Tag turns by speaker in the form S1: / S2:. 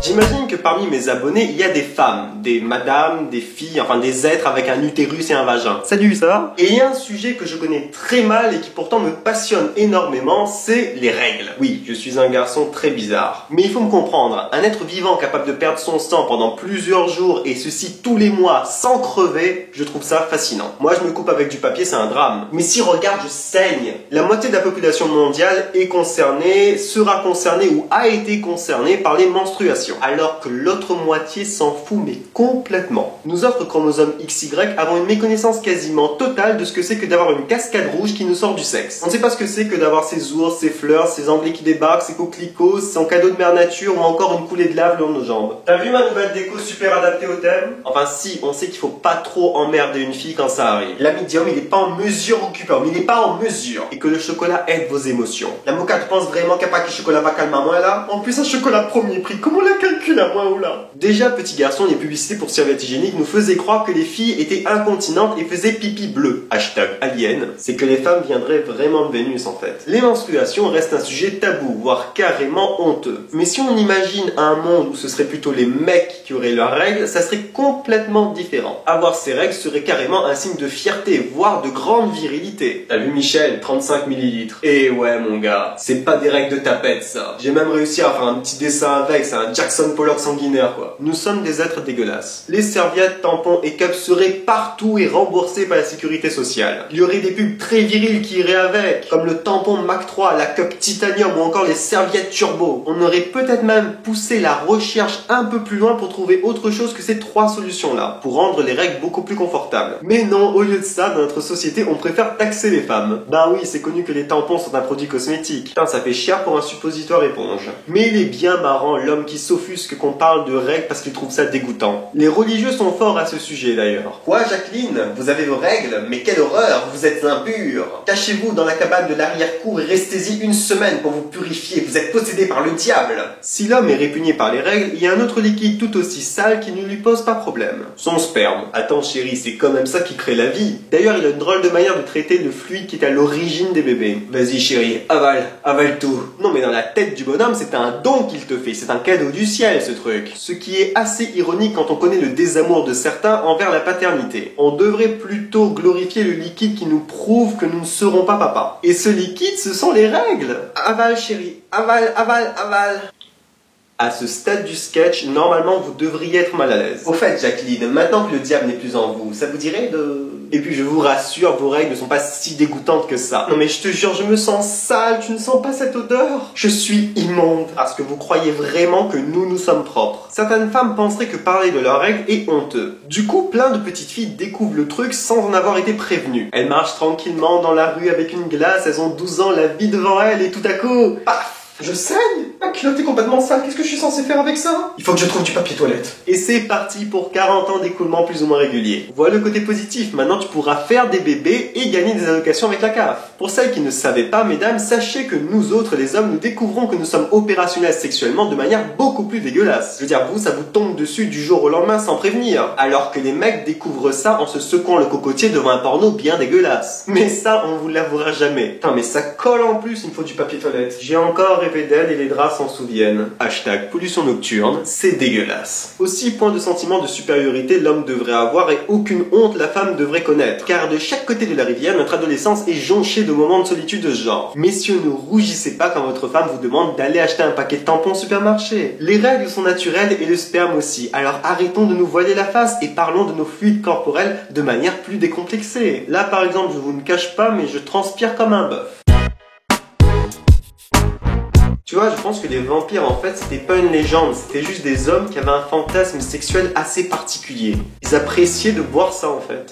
S1: J'imagine que parmi mes abonnés, il y a des femmes, des madames, des filles, enfin des êtres avec un utérus et un vagin. Salut, ça va? Et il y a un sujet que je connais très mal et qui pourtant me passionne énormément, c'est les règles. Oui, je suis un garçon très bizarre. Mais il faut me comprendre, un être vivant capable de perdre son sang pendant plusieurs jours et ceci tous les mois sans crever, je trouve ça fascinant. Moi je me coupe avec du papier, c'est un drame. Mais si regarde, je saigne. La moitié de la population mondiale est concernée, sera concernée ou a été concernée par les menstruations. Alors que l'autre moitié s'en fout mais complètement. Nous autres chromosomes XY avons une méconnaissance quasiment totale de ce que c'est que d'avoir une cascade rouge qui nous sort du sexe. On ne sait pas ce que c'est que d'avoir ces ours, ces fleurs, ces anglais qui débarquent, ces coquelicots, son cadeau de mère nature ou encore une coulée de lave le long de nos jambes. T'as vu ma nouvelle déco super adaptée au thème? Enfin si, on sait qu'il faut pas trop emmerder une fille quand ça arrive. La médium il est pas en mesure occupant, mais il est pas en mesure. Et que le chocolat aide vos émotions. La mocha, tu penses vraiment qu'il n'y a pas que le chocolat va calmer à moi là? En plus un chocolat premier prix, comment la calcule à moi ou là? Déjà petit garçon, les publicités pour serviettes hygiéniques nous faisaient croire que les filles étaient incontinentes et faisaient pipi bleu. Hashtag alien. C'est que les femmes viendraient vraiment de Vénus en fait. Les menstruations restent un sujet tabou, voire carrément honteux. Mais si on imagine un monde où ce serait plutôt les mecs qui auraient leurs règles, ça serait complètement différent. Avoir ces règles serait carrément un signe de fierté, voire de grande virilité. T'as vu Michel, 35 millilitres. Et ouais mon gars, c'est pas des règles de tapette ça. J'ai même réussi à faire un petit dessin avec, c'est un Jackson Pollock sanguinaire quoi. Nous sommes des êtres dégueulasses. Les serviettes, tampons et cups seraient partout et remboursés par la sécurité sociale. Il y aurait des pubs très viriles qui iraient avec, comme le tampon Mac 3, la cup Titanium ou encore les serviettes Turbo. On aurait peut-être même poussé la recherche un peu plus loin pour trouver autre chose que ces trois solutions-là, pour rendre les règles beaucoup plus confortables. Mais non, au lieu de ça, dans notre société, on préfère taxer les femmes. Ben oui, c'est connu que les tampons sont un produit cosmétique. Putain, ça fait cher pour un suppositoire éponge. Mais il est bien marrant l'homme qui s'offusque qu'on parle de règles parce qu'il trouve ça dégoûtant. Les religieux sont forts à ce sujet d'ailleurs. Quoi Jacqueline? Vous avez vos règles? Mais quelle horreur, vous êtes impure. Cachez-vous dans la cabane de l'arrière-cour et restez-y une semaine pour vous purifier, vous êtes possédé par le diable. Si l'homme est répugné par les règles, il y a un autre liquide tout aussi sale qui ne lui pose pas problème. Son sperme. Attends chérie, c'est quand même ça qui crée la vie. D'ailleurs, il a une drôle de manière de traiter le fluide qui est à l'origine des bébés. Vas-y chérie, avale tout. Non mais dans la tête du bonhomme, c'est un don qu'il te fait, c'est un cadeau du ciel ce truc. Ce qui est assez ironique quand on connaît le désamour de certains envers la paternité. On devrait plutôt glorifier le liquide qui nous prouve que nous ne serons pas papa. Et ce liquide, ce sont les règles. Avale chérie, avale. À ce stade du sketch, normalement vous devriez être mal à l'aise. Au fait Jacqueline, maintenant que le diable n'est plus en vous, ça vous dirait de... Et puis je vous rassure, vos règles ne sont pas si dégoûtantes que ça. Non mais je te jure, je me sens sale, tu ne sens pas cette odeur? Je suis immonde. Parce que vous croyez vraiment que nous sommes propres. Certaines femmes penseraient que parler de leurs règles est honteux. Du coup, plein de petites filles découvrent le truc sans en avoir été prévenues. Elles marchent tranquillement dans la rue avec une glace, elles ont 12 ans, la vie devant elles et tout à coup, paf! Je saigne? Ma culotte est complètement sale, qu'est-ce que je suis censé faire avec ça? Il faut que je trouve du papier toilette. Et c'est parti pour 40 ans d'écoulement plus ou moins régulier. Voilà le côté positif, maintenant tu pourras faire des bébés et gagner des allocations avec la CAF. Pour celles qui ne savaient pas, mesdames, sachez que nous autres, les hommes, nous découvrons que nous sommes opérationnels sexuellement de manière beaucoup plus dégueulasse. Je veux dire, vous, ça vous tombe dessus du jour au lendemain sans prévenir. Alors que les mecs découvrent ça en se secouant le cocotier devant un porno bien dégueulasse. Mais ça, on vous l'avouera jamais. Putain, mais ça colle en plus, il me faut du papier toilette. J'ai encore rêvé d'elle et les draps s'en souviennent. Hashtag pollution nocturne, c'est dégueulasse. Aussi, point de sentiment de supériorité l'homme devrait avoir et aucune honte la femme devrait connaître. Car de chaque côté de la rivière, notre adolescence est jonchée de moments de solitude de ce genre. Messieurs, ne rougissez pas quand votre femme vous demande d'aller acheter un paquet de tampons au supermarché. Les règles sont naturelles et le sperme aussi. Alors arrêtons de nous voiler la face et parlons de nos fluides corporels de manière plus décomplexée. Là par exemple, je vous ne cache pas, mais je transpire comme un bœuf. Tu vois, je pense que les vampires, en fait, c'était pas une légende, c'était juste des hommes qui avaient un fantasme sexuel assez particulier. Ils appréciaient de boire ça, en fait.